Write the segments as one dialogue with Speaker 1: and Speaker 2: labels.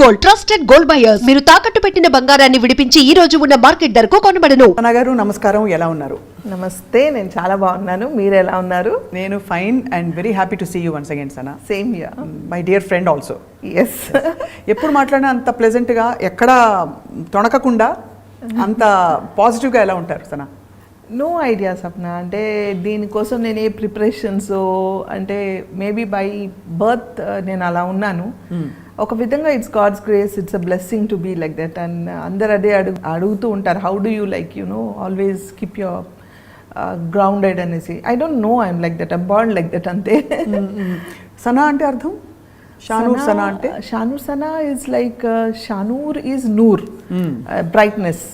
Speaker 1: Gold, trusted gold buyers. మీరు తాకట్టు పెట్టిన బంగారాన్ని విడిపించి ఈ రోజు ఉన్న మార్కెట్ ధరకు కొనబడను.
Speaker 2: సనా గారు నమస్కారం, ఎలా ఉన్నారు?
Speaker 3: నమస్తే, నేను చాలా బాగున్నాను. మీరు ఎలా ఉన్నారు?
Speaker 2: నేను fine and very happy to see you once again Sana.
Speaker 3: Same here.
Speaker 2: My dear friend also.
Speaker 3: Yes.
Speaker 2: ఎప్పుడు మాట్లాడినా అంత ప్లెజెంట్గా, ఎక్కడా తొణకకుండా అంత పాజిటివ్గా ఎలా ఉంటారు సనా?
Speaker 3: No idea Sapna. అంటే దీనికోసం నేను ఏ ప్రిపరేషన్స్, అంటే మేబీ బై బర్త్ నేను అలా ఉన్నాను. ఒక విధంగా it's God's grace, it's a blessing to be like that. And అందరు అదే అడుగుతూ ఉంటారు, how do you like always keep your grounded అనేసి. I don't know, I'm like that, I'm born like that అంతే.
Speaker 2: సనా అంటే అర్థం? షానూర్ సనా అంటే?
Speaker 3: Shanoor Sana is like, Shanoor is నూర్, brightness.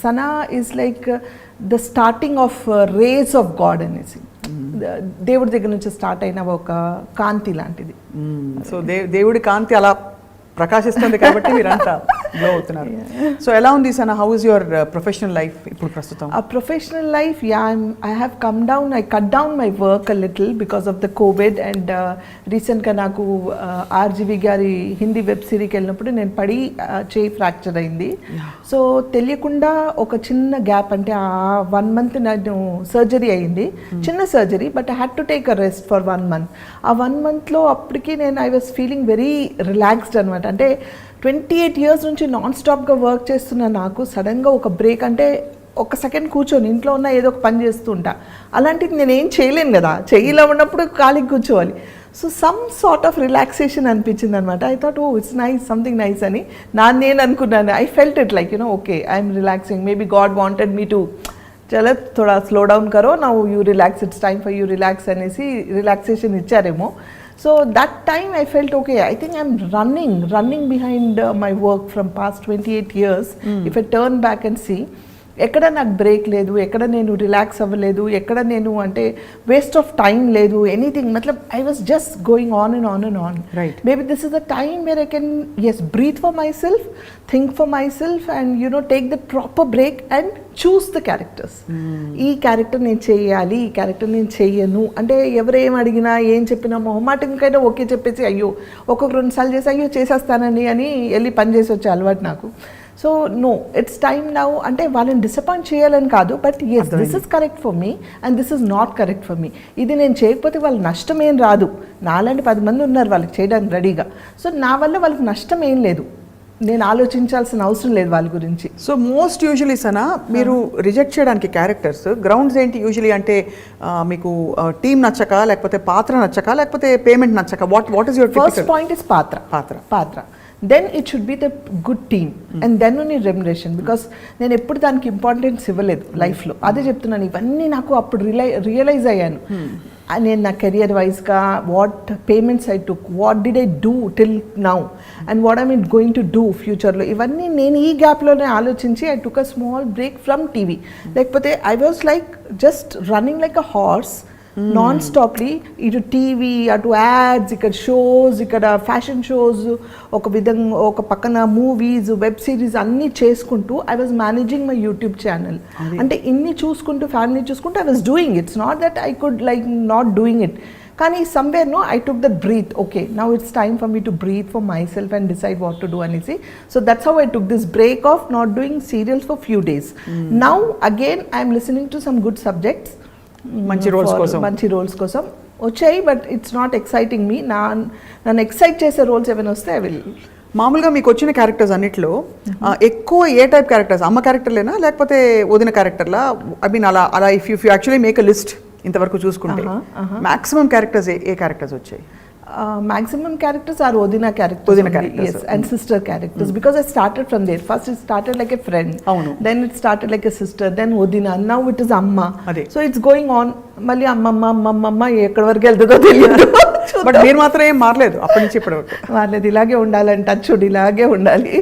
Speaker 3: Sana is like the starting of race of God అనేసి. దేవుడి దగ్గర నుంచి స్టార్ట్ అయిన ఒక కాంతి లాంటిది.
Speaker 2: సో దేవుడి కాంతి అలా ప్రకాశిస్తుంది కాబట్టి మీరంతా గ్లో అవుతున్నారు. సో ఎలా ఉంది Sana? How is your professional life ఇప్పుడు ప్రస్తుతం?
Speaker 3: A professional life, yeah, I have come down, I cut down my work a little because of the COVID. And recent గా నాకు ఆర్జీవి గారి హిందీ వెబ్ సిరీకి వెళ్ళినప్పుడు నేను పడి చేయి ఫ్రాక్చర్ అయింది. సో తెలియకుండా ఒక చిన్న గ్యాప్, అంటే ఆ 1 month నేను సర్జరీ అయింది, చిన్న surgery, but I had to take a rest for 1 month. ఆ 1 monthలో అప్పటికి నేను I was feeling very relaxed అనమాట. అంటే 28 years నుంచి నాన్ స్టాప్గా వర్క్ చేస్తున్న నాకు సడన్గా ఒక బ్రేక్, అంటే ఒక సెకండ్ కూర్చొని ఇంట్లో ఉన్న ఏదో ఒక పని చేస్తూ ఉంటా, అలాంటిది నేను ఏం చేయలేను కదా, చెయ్యిలో ఉన్నప్పుడు ఖాళీకి కూర్చోవాలి. So some sort of relaxation అనిపించింది అనమాట. I thought oh it's nice, something nice అని నేను అనుకున్నాను. I felt it like okay, I'm relaxing, maybe God wanted me to చలో థోడా స్లో డౌన్ కరో, now you relax, it's time for you relax అనేసి relaxation ఇచ్చారేమో. So that time I felt okay, I think I'm running behind my work from past 28 years. If I turn back and see, ఎక్కడ నాకు break లేదు, ఎక్కడ నేను relax అవ్వలేదు, ఎక్కడ నేను అంటే వేస్ట్ ఆఫ్ టైం లేదు, ఎనీథింగ్. మతలబ్ I was just going on and on and on.
Speaker 2: Right.
Speaker 3: Maybe this is the time where I can breathe for myself, think for myself, and take the proper break and choose the characters. ఈ character నేను చేయాలి, ఈ character నేను చెయ్యను అంటే ఎవరేం అడిగినా ఏం చెప్పినా మొహమాటంకైనా ఓకే చెప్పేసి అయ్యో ఒక్కొక్క 2 సార్లు చేసి అయ్యో చేసేస్తానండి అని వెళ్ళి పని చేసి వచ్చే అలవాటు నాకు. So no, it's time now. అంటే వాళ్ళని డిసప్పాయింట్ చేయాలని కాదు, but yes this is correct for me and this is not correct for me. ఇది నేను చేయకపోతే వాళ్ళకి నష్టం ఏం రాదు, నాలాంటి 10 మంది ఉన్నారు వాళ్ళకి చేయడానికి రెడీగా. సో నా వల్ల వాళ్ళకి నష్టం ఏం లేదు, నేను ఆలోచించాల్సిన అవసరం లేదు వాళ్ళ గురించి.
Speaker 2: సో మోస్ట్ యూజువలీ సనా మీరు రిజెక్ట్ చేయడానికి క్యారెక్టర్స్ గ్రౌండ్స్ ఏంటి యూజువలీ? అంటే మీకు టీమ్ నచ్చక, లేకపోతే పాత్ర నచ్చక, లేకపోతే పేమెంట్ నచ్చక? What is your
Speaker 3: first point is పాత్ర. Then it should be the good team and then only remuneration. Because నేను ఎప్పుడు దానికి ఇంపార్టెన్స్ ఇవ్వలేదు లైఫ్లో, అదే చెప్తున్నాను. ఇవన్నీ నాకు అప్పుడు రియలైజ్ అయ్యాను. నేను నా కెరియర్ వైజ్గా what payments I took, what did I do till now and what I mean going to do ఫ్యూచర్లో, ఇవన్నీ నేను ఈ గ్యాప్లోనే ఆలోచించి I took a small break from TV. లేకపోతే I was like just running like a horse non stoply, ఇటు TV, అటు ads, ఇక్కడ షోస్, ఇక్కడ ఫ్యాషన్ షోస్, ఒక విధంగా ఒక పక్కన మూవీస్, వెబ్ సిరీస్ అన్నీ చేసుకుంటూ I was managing my YouTube channel. అంటే ఇన్ని చూసుకుంటూ, ఫ్యామిలీ చూసుకుంటూ I was doing. It's not that I could like not doing it. కానీ somewhere I took that breath. Okay, now it's time for me to breathe for myself and decide what to do అనేసి. So that's how I took this break of not doing serials for few days. Now again I'm listening to some good subjects, మంచి roles కోసం వచ్చాయి. But it's not exciting మీ. నన్ను excite చేసే roles ఏమైనా వస్తే I will.
Speaker 2: మామూలుగా మీకు వచ్చిన క్యారెక్టర్స్ అన్నిట్లో ఎక్కువ ఏ టైప్ క్యారెక్టర్స్? అమ్మ క్యారెక్టర్లేనా, లేకపోతే వదిన క్యారెక్టర్లా? ఐ మీన్ అలా if you actually make a list ఇంతవరకు చూసుకుంటే మాక్సిమం క్యారెక్టర్స్ ఏ క్యారెక్టర్స్ వచ్చాయి?
Speaker 3: Maximum characters are Odina characters. Yes, and sister characters. Because I started from there. First it started like a friend. Then it started like a sister. Then Odina. Now it is Amma. So it's going on. Mali Amma ekkada varaku veltado teliyadu.
Speaker 2: But meer మాత్రం ఏం మారలేదు అప్పటి నుంచి ఇప్పటి వరకు.
Speaker 3: మారలేదు, ఇలాగే ఉండాలని టచ్ ఇలాగే ఉండాలి.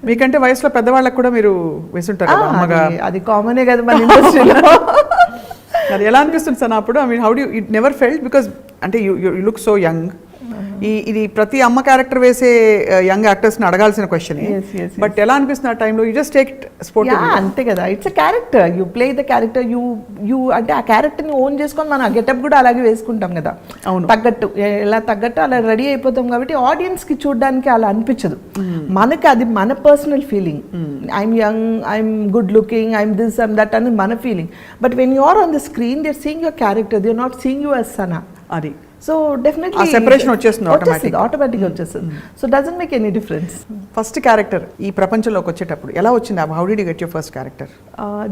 Speaker 2: మీకంటే వయసులో పెద్దవాళ్ళకి కూడా మీరు వేసుంటారు కదా అమ్మగా.
Speaker 3: అది కామనే కదా మన ఇండస్ట్రీలో.
Speaker 2: అది ఎలా అనిపిస్తుంది సార్ అప్పుడు? I mean how do you never felt, because అంటే యు లుక్ సో యంగ్ ఇది ప్రతి అమ్మ క్యారెక్టర్ వేసే యంగ్ యాక్టర్స్ని అడగాల్సిన క్వశ్చన్. బట్ ఎలా అనిపిస్తుంది ఆ టైంలో? You just take sport.
Speaker 3: అంతే కదా, it's a character, you play the character, you అంటే ఆ క్యారెక్టర్ని ఓన్ చేసుకొని మనం ఆ గెటప్ కూడా అలాగే వేసుకుంటాం కదా.
Speaker 2: అవును,
Speaker 3: తగ్గట్టు ఎలా తగ్గట్టు అలా రెడీ అయిపోతాం కాబట్టి ఆడియన్స్కి చూడడానికి అలా అనిపించదు. మనకి అది మన personal feeling. I'm young, I'm good looking, I'm this, I'm that అని మన feeling. But when you are on the screen they are seeing your character, they are not seeing you as Sana.
Speaker 2: అది
Speaker 3: సో డెఫినెట్లీ
Speaker 2: సెపరేషన్ వచ్చేస్తుంది,
Speaker 3: ఆటోమేటిక్గా వచ్చేస్తుంది. So doesn't make any difference.
Speaker 2: First character ఈ ప్రపంచంలోకి వచ్చేటప్పుడు ఎలా వచ్చింది? How did you get your first character?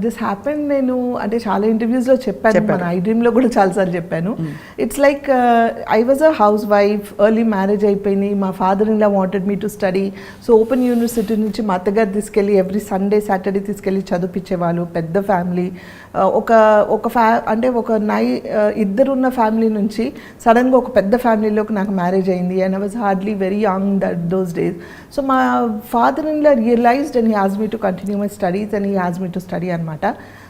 Speaker 3: This happen, నేను అంటే చాలా ఇంటర్వ్యూస్లో చెప్పాను, మన ఐ డ్రీమ్లో కూడా చాలాసార్లు చెప్పాను. It's like I was a house wife, early marriage అయిపోయింది. మా father in law wanted me to study. So open university నుంచి మా అత్తగారు తీసుకెళ్ళి ఎవ్రీ సండే సాటర్డే తీసుకెళ్ళి చదివించేవాళ్ళు. పెద్ద ఫ్యామిలీ, అంటే ఒక ఇద్దరున్న ఫ్యామిలీ నుంచి సడన్గా ఒక పెద్ద ఫ్యామిలీలోకి నాకు మ్యారేజ్ అయింది. And I was hardly very young those days. So మా father in law realised and he asked me to continue my studies and he asked me to study అనమాట.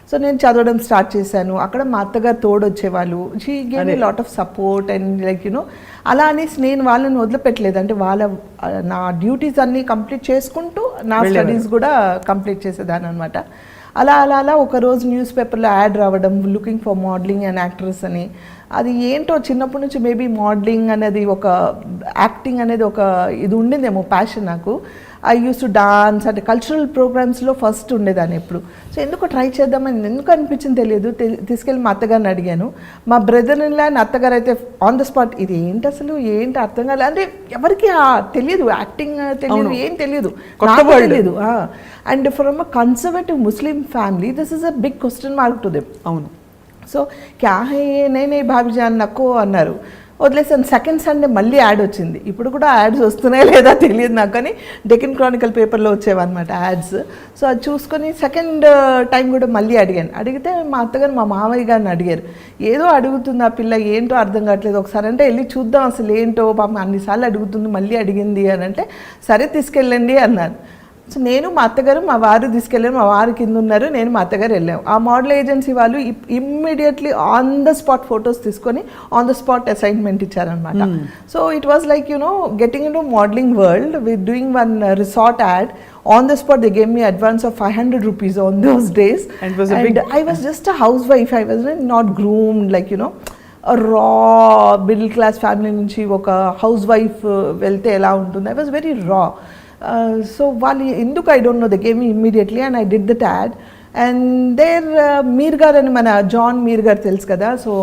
Speaker 3: సో నేను చదవడం స్టార్ట్ చేశాను. అక్కడ మా అత్తగారు తోడొచ్చేవాళ్ళు. She gave me lot of support and like you know అలా అనేసి నేను వాళ్ళని వదిలిపెట్టలేదు. అంటే నా డ్యూటీస్ అన్నీ కంప్లీట్ చేసుకుంటూ నా స్టడీస్ కూడా కంప్లీట్ చేసేదాన్ని అనమాట. అలా ఒకరోజు న్యూస్ పేపర్లో యాడ్ రావడం, looking for modelling and actress అని. అది ఏంటో చిన్నప్పటి నుంచి మేబీ మోడలింగ్ అనేది ఒక యాక్టింగ్ అనేది ఒక ఇది ఉండిందేమో ప్యాషన్ నాకు. ఐ యూస్ టు డాన్స్, అంటే కల్చరల్ ప్రోగ్రామ్స్లో ఫస్ట్ ఉండేదాన్ని ఎప్పుడు. సో ఎందుకు ట్రై చేద్దామని ఎందుకు అనిపించింది తెలియదు. తీసుకెళ్ళి మా అత్తగారిని అడిగాను. మా బ్రదర్ ఇన్ లా అత్తగారు అయితే ఆన్ ద స్పాట్, ఇది ఏంటి అసలు ఏంటి అర్థం కాలేదు. అంటే ఎవరికి తెలియదు, యాక్టింగ్ తెలియదు, ఏం తెలియదు, తెలియదు. And from a conservative Muslim family this is a big question mark to them.
Speaker 2: అవును.
Speaker 3: సో క్యా హే నేనే భాబీజాన్ నక్కో అన్నారు, వదిలేసాను. సెకండ్ సండే మళ్ళీ యాడ్ వచ్చింది. ఇప్పుడు కూడా యాడ్స్ వస్తున్నాయా లేదా తెలియదు నాకు, కానీ డెక్కన్ క్రానికల్ పేపర్లో వచ్చేవన్నమాట యాడ్స్. సో అది చూసుకొని సెకండ్ టైం కూడా మళ్ళీ అడిగితే మా అత్తగారు మా మామయ్య గారిని అడిగారు. ఏదో అడుగుతుంది ఆ పిల్ల, ఏంటో అర్థం కావట్లేదు, ఒకసారి అంటే వెళ్ళి చూద్దాం అసలు ఏంటో, పాపం అన్నిసార్లు అడుగుతుంది మళ్ళీ అడిగింది అని అంటే సరే తీసుకెళ్ళండి అన్నారు. సో నేను మా అత్తగారు మా వారు తీసుకెళ్ళారు, మా వారు కింద ఉన్నారు, నేను మా అత్తగారు వెళ్ళాము. ఆ మోడల్ ఏజెన్సీ వాళ్ళు immediately on the spot photos తీసుకొని ఆన్ ద స్పాట్ అసైన్మెంట్ ఇచ్చారనమాట. So it was like you know getting in to modelling world with doing one resort add. On the spot they gave me advance of 500 rupees on those days, and I was just a housewife. I was not groomed like you know a raw middle class family నుంచి ఒక house wife వెళ్తే ఎలా ఉంటుంది. I was very raw. So వాళ్ళు ఎందుకు I don't know, they gave me immediately and I did that ad. And there మీర్ గారు అని మన జాన్ మీర్ గారు తెలుసు కదా. సో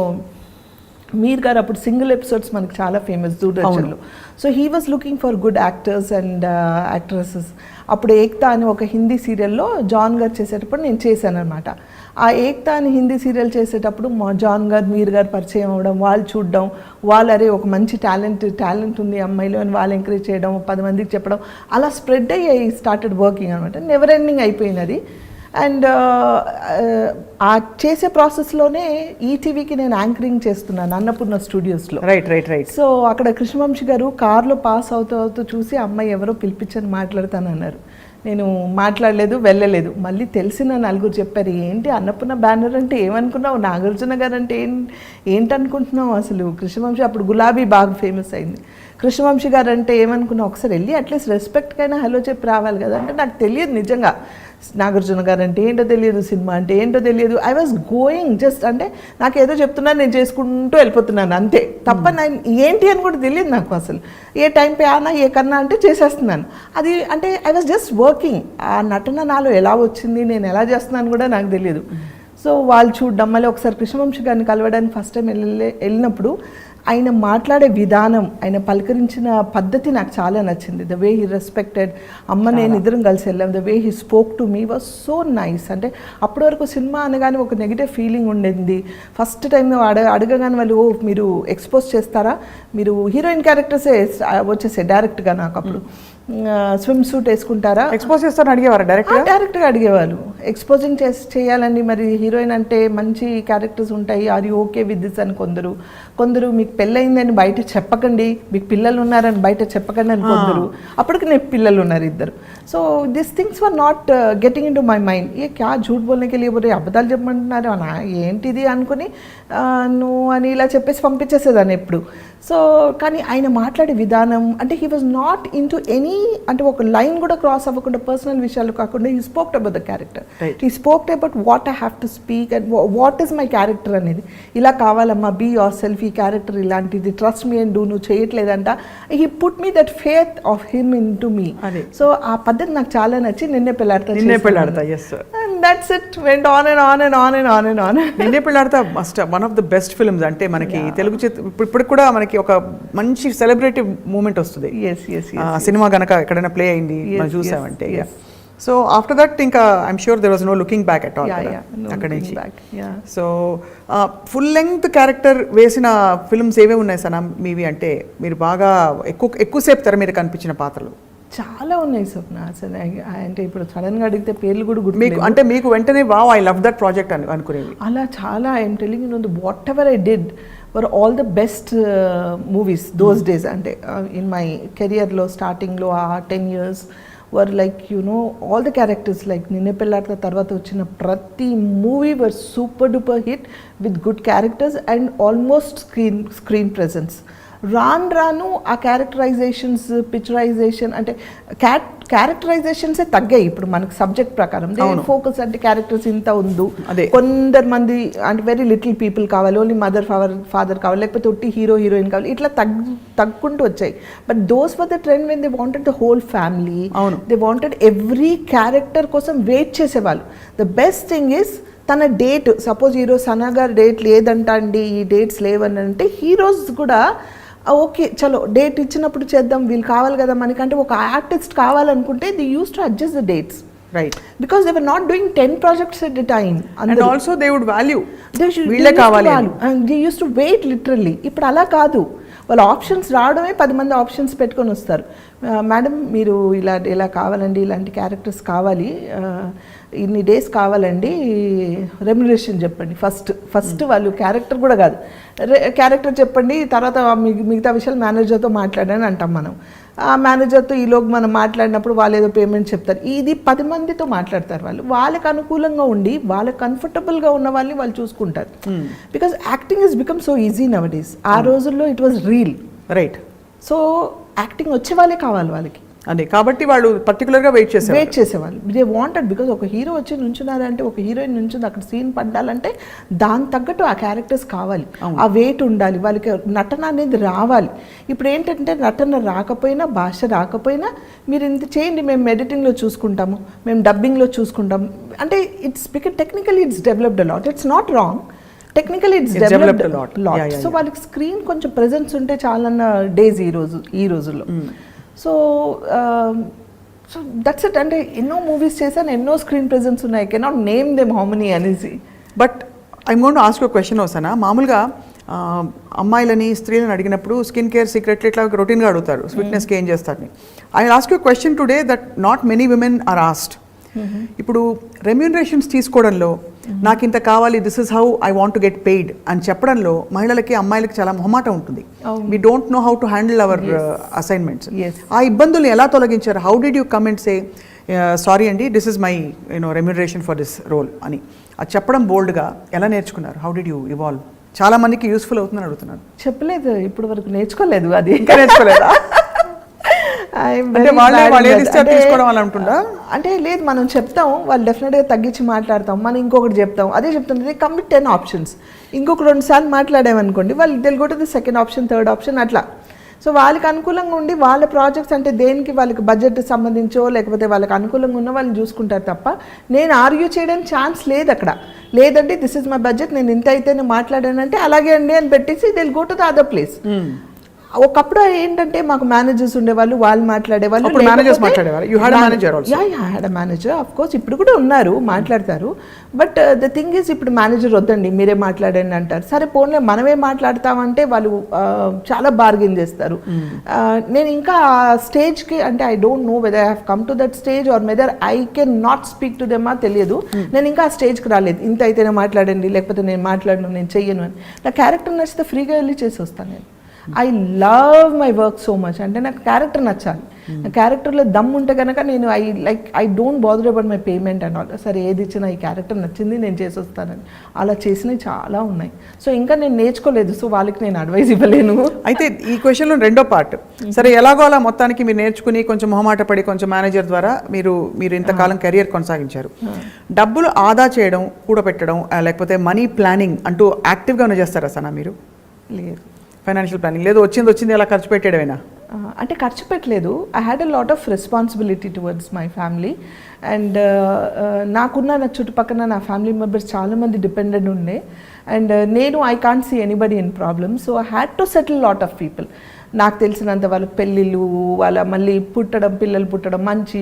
Speaker 3: మీర్ గారు అప్పుడు సింగిల్ ఎపిసోడ్స్ మనకు చాలా ఫేమస్ దూరదర్శన్లో. So he was looking for good actors and actresses. అప్పుడు ఏక్తా అని ఒక హిందీ సీరియల్లో జాన్ గారు చేసేటప్పుడు నేను చేశాను అనమాట. ఆ ఏక్తా అని హిందీ సీరియల్ చేసేటప్పుడు మా జాన్ గారు మీర్ గారు పరిచయం అవ్వడం, వాళ్ళు చూడడం, వాళ్ళు అరే ఒక మంచి టాలెంట్ ఉంది అమ్మాయిలో అని వాళ్ళు ఎంకరేజ్ చేయడం, 10 మందికి చెప్పడం, అలా స్ప్రెడ్ అయ్యి ఐ స్టార్టెడ్ వర్కింగ్ అనమాట. నెవర్ ఎండింగ్ అయిపోయినది. అండ్ ఆ చేసే ప్రాసెస్లోనే ఈటీవీకి నేను యాంకరింగ్ చేస్తున్నాను అన్నపూర్ణ స్టూడియోస్లో.
Speaker 2: రైట్.
Speaker 3: సో అక్కడ కృష్ణవంశీ గారు కార్లో పాస్ అవుతూ చూసి అమ్మాయి ఎవరో పిలిపించని మాట్లాడతానన్నారు. నేను మాట్లాడలేదు, వెళ్ళలేదు. మళ్ళీ తెలిసిన నలుగురు చెప్పారు, ఏంటి అన్నపూర్ణ బ్యానర్ అంటే ఏమనుకున్నావు, నాగార్జున గారు అంటే ఏంటనుకుంటున్నావు అసలు. కృష్ణవంశీ అప్పుడు గులాబీ బాగా ఫేమస్ అయింది. కృష్ణవంశీ గారు అంటే ఏమనుకున్నావు, ఒకసారి వెళ్ళి అట్లీస్ట్ రెస్పెక్ట్కైనా హలో చెప్పి రావాలి కదా. అంటే నాకు తెలియదు నిజంగా, నాగార్జున గారు అంటే ఏంటో తెలియదు, సినిమా అంటే ఏంటో తెలియదు. ఐ వాజ్ గోయింగ్ జస్ట్, అంటే నాకు ఏదో చెప్తున్నాను నేను చేసుకుంటూ వెళ్ళిపోతున్నాను అంతే తప్ప ఏంటి అని కూడా తెలియదు నాకు అసలు. ఏ టైం పే ఆనా ఏ కన్నా అంటే చేసేస్తున్నాను. అది అంటే ఐ వాజ్ జస్ట్ వర్కింగ్. ఆ నటన నాలో ఎలా వచ్చింది, నేను ఎలా చేస్తున్నాను కూడా నాకు తెలియదు. సో వాళ్ళు చూడడం, మళ్ళీ ఒకసారి కృష్ణవంశీ గారిని కలవడానికి ఫస్ట్ టైం వెళ్ళినప్పుడు ఆయన మాట్లాడే విధానం, ఆయన పలకరించిన పద్ధతి నాకు చాలా నచ్చింది. The way he respected. అమ్మ నేను ఇద్దరం కలిసి వెళ్ళాం. The way he spoke to me was so nice. అంటే అప్పటి వరకు సినిమా అనగానే ఒక నెగిటివ్ ఫీలింగ్ ఉండింది. ఫస్ట్ టైం అడగగానే వాళ్ళు మీరు ఎక్స్పోజ్ చేస్తారా, మీరు హీరోయిన్ క్యారెక్టర్సే వచ్చేసాయి డైరెక్ట్గా నాకు అప్పుడు. స్విమ్ సూట్ వేసుకుంటారా,
Speaker 2: ఎక్స్పోజ్ చేస్తారని అడిగేవారు డైరెక్ట్
Speaker 3: డైరెక్ట్గా అడిగేవాళ్ళు. ఎక్స్పోజింగ్ చేయాలండి, మరి హీరోయిన్ అంటే మంచి క్యారెక్టర్స్ ఉంటాయి, are you okay with this అని కొందరు మీకు పెళ్ళయిందని బయట చెప్పకండి, మీకు పిల్లలు ఉన్నారని బయట చెప్పకండి అని కొందరు. అప్పటికి నాకు పిల్లలు ఉన్నారు 2. So this things were not getting into my mind. ఏ క్యా झूठ बोलने के लिए बोले, అబద్ధాలు చెప్పమంటున్నారు ఏంటిది అనుకుని నువ్వు అని ఇలా చెప్పేసి పంపించేసేదాన్ని ఎప్పుడు. సో కానీ ఆయన మాట్లాడే విధానం అంటే he was not into any, అంటే ఒక లైన్ కూడా క్రాస్ అవ్వకుండా పర్సనల్ విషయాలు కాకుండా he spoked about the character, he spoked about what I have to speak and what is my character అనేది. ఇలా కావాలమ్మా, బీ యువర్ సెల్ఫ్, ఈ క్యారెక్టర్ ఇలాంటిది, ట్రస్ట్ మీ అండ్ డూ, నువ్వు చేయట్లేదంట. He put me that faith of him into me. So ఆ పద్ధతి నాకు చాలా నచ్చి Ninne Pelladata. And that's it, went on and on and on and on and on.
Speaker 2: Ninne Pelladatha must one of the best films. అంటే మనకి తెలుగు ఇప్పుడు కూడా మనకి ఒక మంచి సెలబ్రేటివ్ మూమెంట్ వస్తుంది. సినిమా గనక ఎక్కడైనా ప్లే అయింది మనం చూసామంటే. సో ఆఫ్టర్ దట్ ఇంకా I'm sure there was no looking back at all అక్కడి నుంచి. సో ఫుల్ లెంగ్త్ క్యారెక్టర్ వేసిన ఫిల్మ్స్ ఏవే ఉన్నాయి సనా మీవి? అంటే మీరు బాగా ఎక్కువసేపు తెర మీద కనిపించిన పాత్రలు
Speaker 3: చాలా ఉన్నాయి స్వప్న. అసలు అంటే ఇప్పుడు సడన్గా అడిగితే పేర్లు కూడా గుర్తు
Speaker 2: మీకు, అంటే మీకు వెంటనే wow I love that project అని అనుకునేవి
Speaker 3: అలా చాలా. I'm telling you, what ever I did were all the best movies those days. అంటే in my career లో starting లో 10 years were like, you know, all the characters like నిన్నే పెళ్ళాడతా తర్వాత వచ్చిన ప్రతి movie were super duper hit with good characters and almost screen presence. రాను ఆ characterisations, picturisation అంటే క్యారెక్టరైజేషన్సే తగ్గాయి ఇప్పుడు మనకు సబ్జెక్ట్ ప్రకారం. ఫోకస్ అంటే క్యారెక్టర్స్ ఇంత ఉందో, కొందరు మంది అంటే వెరీ లిటిల్ పీపుల్ కావాలి, ఓన్లీ మదర్ ఫాదర్ కావాలి, లేకపోతే ఒట్టి హీరో హీరోయిన్ కావాలి, ఇట్లా తగ్గుకుంటూ వచ్చాయి. But those for the trend when they wanted the whole family, they wanted every character కోసం వెయిట్ చేసేవాళ్ళు. ద బెస్ట్ థింగ్ ఈస్ తన డేట్, సపోజ్ హీరో సనా గారి డేట్ లేదంట అండి, ఈ డేట్స్ లేవని అంటే హీరోస్ కూడా ఓకే చలో డేట్ ఇచ్చినప్పుడు చేద్దాం, వీళ్ళు కావాలి కదా మనకంటే ఒక ఆర్టిస్ట్ కావాలనుకుంటే they use to adjust the dates,
Speaker 2: right?
Speaker 3: Because they were not doing 10 projects at a time.
Speaker 2: And also they would value,
Speaker 3: వీళ్ళే కావాలి and they used to wait literally. ఇప్పుడు అలా కాదు, వాళ్ళ ఆప్షన్స్ రావడమే 10 మంది ఆప్షన్స్ పెట్టుకొని వస్తారు. మేడం మీరు ఇలా కావాలండి, ఇలాంటి క్యారెక్టర్స్ కావాలి, ఇన్ని డేస్ కావాలండి, రెమ్యునరేషన్ చెప్పండి. ఫస్ట్ వాళ్ళు క్యారెక్టర్ కూడా కాదు, క్యారెక్టర్ చెప్పండి, తర్వాత మిగతా విషయాలు మేనేజర్తో మాట్లాడని అంటాం మనం. ఆ మేనేజర్తో ఈలోపు మనం మాట్లాడినప్పుడు వాళ్ళు ఏదో పేమెంట్ చెప్తారు. ఇది 10 మందితో మాట్లాడతారు వాళ్ళు. వాళ్ళకి అనుకూలంగా ఉండి వాళ్ళకి కంఫర్టబుల్గా ఉన్న వాళ్ళని వాళ్ళు చూసుకుంటారు. Because acting is become so easy now days. ఆ రోజుల్లో it was reel,
Speaker 2: right?
Speaker 3: So acting వచ్చే వాళ్ళే కావాలి వాళ్ళకి.
Speaker 2: అదే కాబట్టి వాళ్ళు పర్టికులర్గా వెయిట్
Speaker 3: చేసేవాళ్ళు. దే వాంటెడ్, బికాజ్ ఒక హీరో వచ్చి నుంచున్నారంటే, ఒక హీరోయిన్ నుంచుంది అక్కడ సీన్ పడ్డాలంటే దాని తగ్గట్టు ఆ క్యారెక్టర్స్ కావాలి, ఆ వెయిట్ ఉండాలి, వాళ్ళకి నటన అనేది రావాలి. ఇప్పుడు ఏంటంటే నటన రాకపోయినా, భాష రాకపోయినా మీరు ఇంత చేయండి, మేము ఎడిటింగ్లో చూసుకుంటాము, మేము డబ్బింగ్లో చూసుకుంటాము అంటే it's because technically it's developed a lot. It's not wrong, technically it's developed lot. So వాళ్ళకి స్క్రీన్ కొంచెం ప్రెజెన్స్ ఉంటే చాలన్న డేస్ ఈ రోజుల్లో. So that's it. అంటే ఎన్నో మూవీస్ చేశాను, ఎన్నో స్క్రీన్ ప్రెజెన్స్ ఉన్నాయి, I cannot name them how many అనేసి.
Speaker 2: But I'm going to ask you a question వస్తానా. మామూలుగా అమ్మాయిలని స్త్రీలను అడిగినప్పుడు స్కిన్ కేర్ సీక్రెట్లు ఇట్లా రొటీన్గా అడుగుతారు, ఫిట్నెస్కి ఏం చేస్తారని. I will ask you a question today that not many women are asked. ఇప్పుడు రెమ్యూనరేషన్స్ తీసుకోవడంలో నాకు ఇంత కావాలి, this is how I want to get paid అని చెప్పడంలో మహిళలకి, అమ్మాయిలకి చాలా మొహమాటం ఉంటుంది. We don't know how to handle our assignments. ఆ ఇబ్బందులు ఎలా తొలగించారు? How did you come and say sorry అండి, this is my remuneration for this role అని అది చెప్పడం బోల్డ్గా ఎలా నేర్చుకున్నారు? How did you evolve? చాలా మందికి యూస్ఫుల్ అవుతుందని అడుగుతున్నాను.
Speaker 3: చెప్పలేదు, ఇప్పుడు వరకు నేర్చుకోలేదు. అది
Speaker 2: ఇంకా నేర్చుకోలేదా?
Speaker 3: అంటే లేదు, మనం చెప్తాం, వాళ్ళు డెఫినెట్గా తగ్గించి మాట్లాడతాం, మనం ఇంకొకటి చెప్తాం, అదే చెప్తుంది కమ్ విత్ 10 ఆప్షన్స్. ఇంకొక 2 సార్లు మాట్లాడామనుకోండి, వాళ్ళు they'll go to the second option, third option అట్లా. సో వాళ్ళకి అనుకూలంగా ఉండి వాళ్ళ ప్రాజెక్ట్స్ అంటే దేనికి వాళ్ళకి బడ్జెట్ సంబంధించో లేకపోతే వాళ్ళకి అనుకూలంగా ఉన్న వాళ్ళు చూసుకుంటారు తప్ప నేను ఆర్గ్యూ చేయడానికి ఛాన్స్ లేదు అక్కడ. లేదంటే దిస్ ఇస్ మై బడ్జెట్, నేను ఇంత అయితేనే మాట్లాడానంటే అలాగే అండి అని పెట్టేసి they'll go to the other place. ఒకప్పుడు ఏంటంటే మాకు మేనేజర్స్ ఉండేవాళ్ళు, వాళ్ళు మాట్లాడేవాళ్ళు.
Speaker 2: అప్పుడు managers మాట్లాడేవారు. You had a manager also.
Speaker 3: Yeah had a manager, of course. ఇప్పుడు కూడా ఉన్నారు, మాట్లాడతారు. బట్ ద థింగ్ ఈజ్, ఇప్పుడు మేనేజర్ వద్దండి మీరే మాట్లాడండి అంటారు. సరే పోన్లే మనమే మాట్లాడతామంటే వాళ్ళు చాలా బార్గెన్ చేస్తారు. నేను ఇంకా స్టేజ్కి, అంటే I don't know whether I have come to that stage or whether I can not speak to them తెలియదు. నేను ఇంకా ఆ స్టేజ్కి రాలేదు. ఇంత అయితేనే మాట్లాడండి, లేకపోతే నేను మాట్లాడను, నేను చెయ్యను అని. నా క్యారెక్టర్ నచ్చితే ఫ్రీగా వెళ్ళి చేసి వస్తాను నేను. I love my work so much. అంటే నాకు క్యారెక్టర్ నచ్చాలి. నా క్యారెక్టర్లో దమ్ ఉంటే కనుక నేను I don't bother about my payment and all. సరే ఏది ఇచ్చినా ఈ క్యారెక్టర్ నచ్చింది నేను చేసి వస్తానని. అలా చేసినవి చాలా ఉన్నాయి. సో ఇంకా నేను నేర్చుకోలేదు, సో వాళ్ళకి నేను అడ్వైస్ ఇవ్వలేను.
Speaker 2: అయితే ఈ క్వశ్చన్లో రెండో పార్ట్, సరే ఎలాగో అలా మొత్తానికి మీరు నేర్చుకుని కొంచెం మొహమాట పడి కొంచెం మేనేజర్ ద్వారా మీరు ఇంతకాలం కెరియర్ కొనసాగించారు. డబ్బులు ఆదా చేయడం, కూడబెట్టడం, లేకపోతే మనీ ప్లానింగ్ అంటూ యాక్టివ్గా చేస్తారా సనా మీరు?
Speaker 3: లేదు.
Speaker 2: ఫైనాన్షియల్ ప్లానింగ్ లేదు, వచ్చింది ఎలా ఖర్చు పెట్టేయడమేనా?
Speaker 3: అంటే ఖర్చు పెట్టలేదు. I had a lot of responsibility towards my family. And నాకున్న నా చుట్టుపక్కల నా ఫ్యామిలీ మెంబర్స్ చాలామంది డిపెండెంట్ ఉండే. అండ్ నేను I can't see anybody in problem. So I had to settle lot of people. నాకు తెలిసినంత వాళ్ళ పెళ్ళిళ్ళు, వాళ్ళ మళ్ళీ పుట్టడం, పిల్లలు పుట్టడం, మంచి